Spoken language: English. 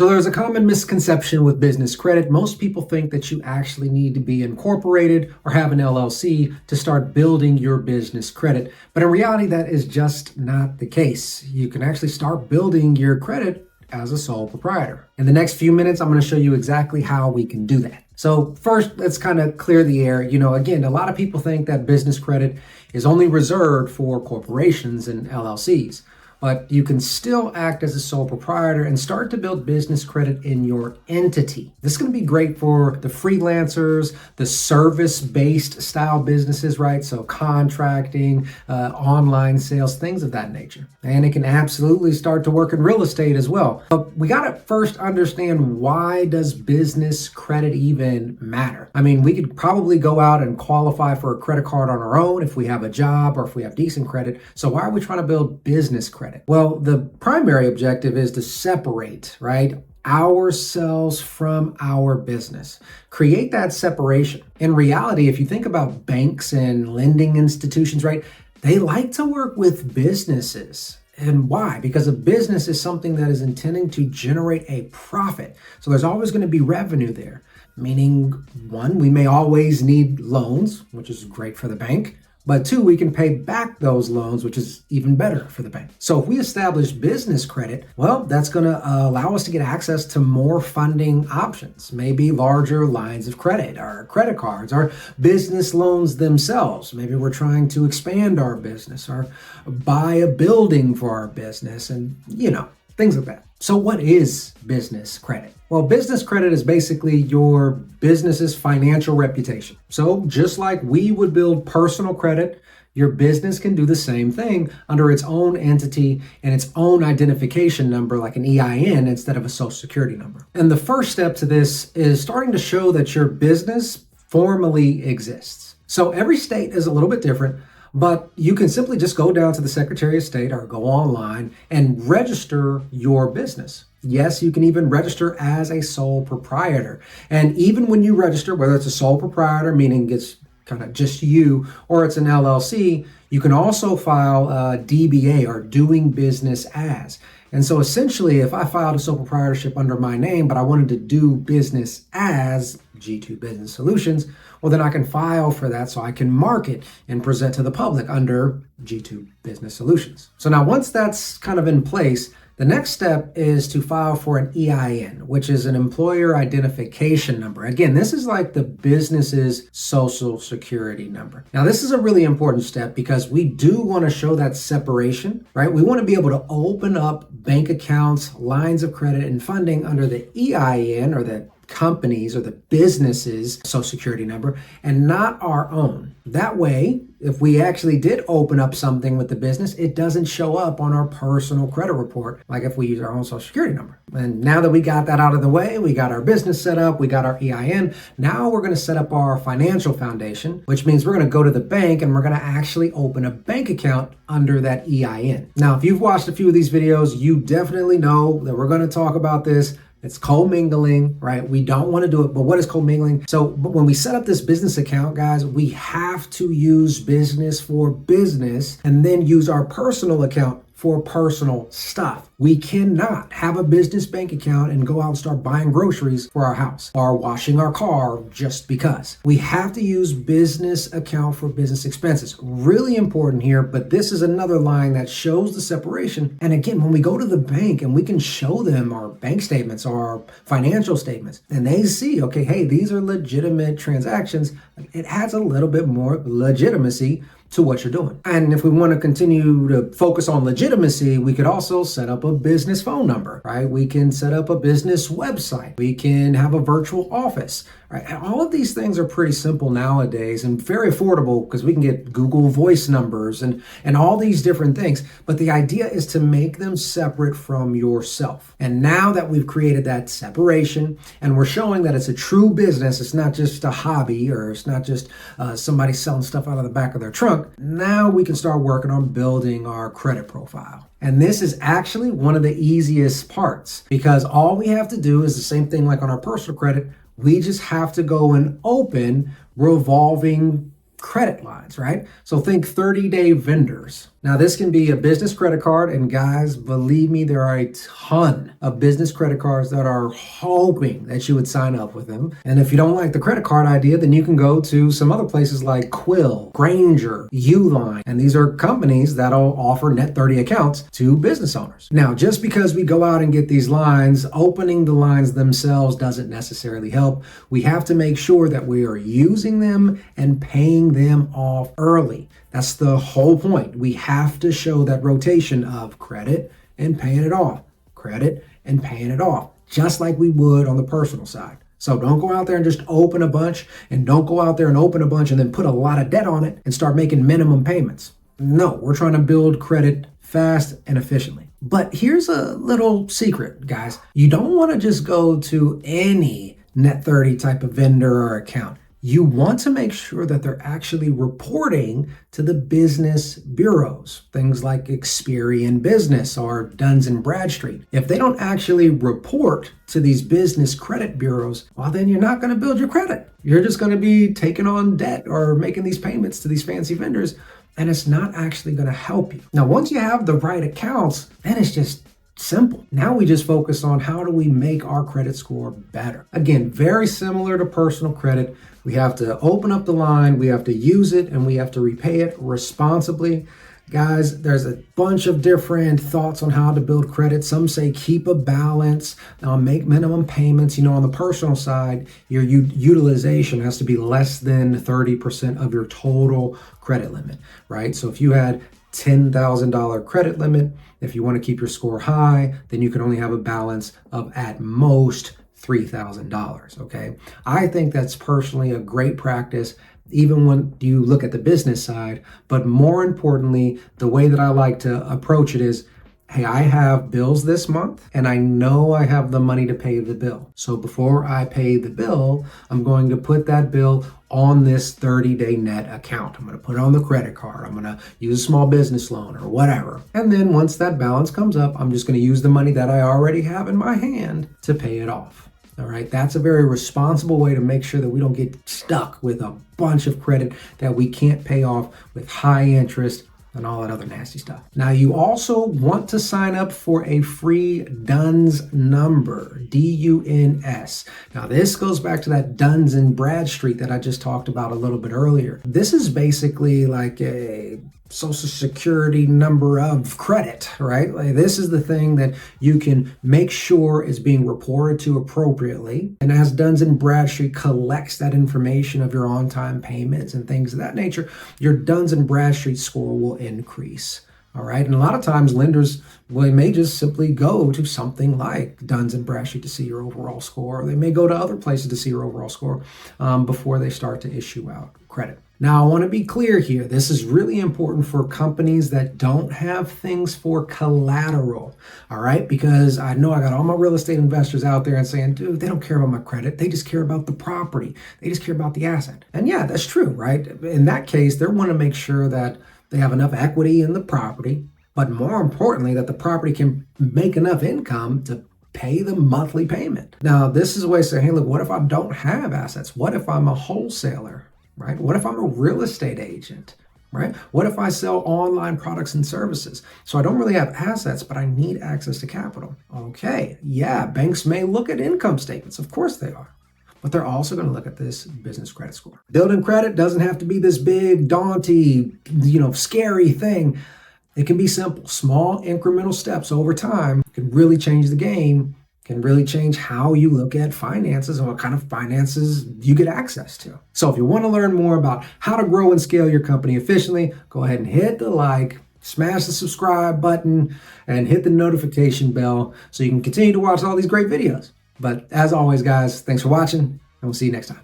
So there's a common misconception with business credit. Most people think that you actually need to be incorporated or have an LLC to start building your business credit. But in reality, that is just not the case. You can actually start building your credit as a sole proprietor. In the next few minutes, I'm going to show you exactly how we can do that. So first, let's kind of clear the air. Again, a lot of people think that business credit is only reserved for corporations and LLCs. But you can still act as a sole proprietor and start to build business credit in your entity. This is going to be great for the freelancers, the service-based style businesses, right? So contracting, online sales, things of that nature. And it can absolutely start to work in real estate as well. But we got to first understand, why does business credit even matter? I mean, we could probably go out and qualify for a credit card on our own if we have a job or if we have decent credit. So why are we trying to build business credit? Well, the primary objective is to separate, right, ourselves from our business. Create that separation. In reality, if you think about banks and lending institutions, right, they like to work with businesses. And why? Because a business is something that is intending to generate a profit. So there's always going to be revenue there. Meaning, one, we may always need loans, which is great for the bank. But two, we can pay back those loans, which is even better for the bank. So if we establish business credit, well, that's going to allow us to get access to more funding options, maybe larger lines of credit, or credit cards, or business loans themselves. Maybe we're trying to expand our business or buy a building for our business and, things like that. So what is business credit? Well, business credit is basically your business's financial reputation. So just like we would build personal credit, your business can do the same thing under its own entity and its own identification number, like an EIN instead of a social security number. And the first step to this is starting to show that your business formally exists. So every state is a little bit different, but you can simply just go down to the Secretary of State or go online and register your business. Yes, you can even register as a sole proprietor. And even when you register, whether it's a sole proprietor, meaning it's kind of just you, or it's an LLC, you can also file a DBA, or doing business as. And so essentially, if I filed a sole proprietorship under my name, but I wanted to do business as G2 Business Solutions, well, then I can file for that so I can market and present to the public under G2 Business Solutions. So now once that's kind of in place, the next step is to file for an EIN, which is an employer identification number. Again, this is like the business's social security number. Now, this is a really important step because we do want to show that separation, right? We want to be able to open up bank accounts, lines of credit, and funding under the EIN, or the companies or the business's social security number, and not our own. That way, if we actually did open up something with the business, it doesn't show up on our personal credit report, like if we use our own social security number. And now that we got that out of the way, we got our business set up, we got our EIN, now we're going to set up our financial foundation, which means we're going to go to the bank and we're going to actually open a bank account under that EIN. Now, if you've watched a few of these videos, you definitely know that we're going to talk about this. It's commingling, right? We don't want to do it, but what is commingling? So when we set up this business account, guys, we have to use business for business and then use our personal account for personal stuff. We cannot have a business bank account and go out and start buying groceries for our house or washing our car just because. We have to use business account for business expenses. Really important here, but this is another line that shows the separation. And again, when we go to the bank and we can show them our bank statements or our financial statements, and they see, okay, hey, these are legitimate transactions, it adds a little bit more legitimacy to what you're doing. And if we want to continue to focus on legitimacy, we could also set up a business phone number, right? We can set up a business website. We can have a virtual office, right? And all of these things are pretty simple nowadays and very affordable because we can get Google Voice numbers and all these different things. But the idea is to make them separate from yourself. And now that we've created that separation and we're showing that it's a true business, it's not just a hobby or it's not just somebody selling stuff out of the back of their trunk, now we can start working on building our credit profile. And this is actually one of the easiest parts because all we have to do is the same thing like on our personal credit. We just have to go and open revolving credit lines, right? So think 30-day vendors. Now, this can be a business credit card, and guys, believe me, there are a ton of business credit cards that are hoping that you would sign up with them. And if you don't like the credit card idea, then you can go to some other places like Quill, Granger, Uline, and these are companies that'll offer net 30 accounts to business owners. Now, just because we go out and get these lines, opening the lines themselves doesn't necessarily help. We have to make sure that we are using them and paying them off early. That's the whole point. We have to show that rotation of credit and paying it off, credit and paying it off, just like we would on the personal side. So don't go out there and just open a bunch, and don't go out there and open a bunch and then put a lot of debt on it and start making minimum payments. No, we're trying to build credit fast and efficiently. But here's a little secret, guys. You don't want to just go to any net 30 type of vendor or account. You want to make sure that they're actually reporting to the business bureaus, things like Experian Business or Duns & Bradstreet. If they don't actually report to these business credit bureaus, well, then you're not going to build your credit. You're just going to be taking on debt or making these payments to these fancy vendors, and it's not actually going to help you. Now, once you have the right accounts, then it's just simple. Now we just focus on how do we make our credit score better. Again, very similar to personal credit. We have to open up the line, we have to use it, and we have to repay it responsibly. Guys, there's a bunch of different thoughts on how to build credit. Some say keep a balance, make minimum payments. On the personal side, your utilization has to be less than 30% of your total credit limit, right? So if you had $10,000 credit limit, if you want to keep your score high, then you can only have a balance of at most $3,000, okay? I think that's personally a great practice, even when you look at the business side. But more importantly, the way that I like to approach it is, hey, I have bills this month and I know I have the money to pay the bill. So before I pay the bill, I'm going to put that bill on this 30-day net account. I'm going to put it on the credit card. I'm going to use a small business loan or whatever. And then once that balance comes up, I'm just going to use the money that I already have in my hand to pay it off. All right, that's a very responsible way to make sure that we don't get stuck with a bunch of credit that we can't pay off with high interest and all that other nasty stuff. Now, you also want to sign up for a free DUNS number, DUNS. Now, this goes back to that Duns & Bradstreet that I just talked about a little bit earlier. This is basically like a Social Security number of credit, right? Like, this is the thing that you can make sure is being reported to appropriately. And as Duns & Bradstreet collects that information of your on-time payments and things of that nature, your Duns & Bradstreet score will increase. All right. And a lot of times lenders, well, they may just simply go to something like Duns & Bradstreet to see your overall score. Or they may go to other places to see your overall score before they start to issue out credit. Now, I want to be clear here. This is really important for companies that don't have things for collateral, all right? Because I know I got all my real estate investors out there and saying, dude, they don't care about my credit. They just care about the property. They just care about the asset. And yeah, that's true, right? In that case, they want to make sure that they have enough equity in the property, but more importantly, that the property can make enough income to pay the monthly payment. Now, this is a way to say, hey, look, what if I don't have assets? What if I'm a wholesaler? Right? What if I'm a real estate agent, right? What if I sell online products and services? So I don't really have assets, but I need access to capital. Okay, yeah, banks may look at income statements. Of course they are. But they're also going to look at this business credit score. Building credit doesn't have to be this big, daunting, scary thing. It can be simple. Small incremental steps over time can really change the game, can really change how you look at finances and what kind of finances you get access to. So if you want to learn more about how to grow and scale your company efficiently, go ahead and hit the like, smash the subscribe button, and hit the notification bell so you can continue to watch all these great videos. But as always, guys, thanks for watching, and we'll see you next time.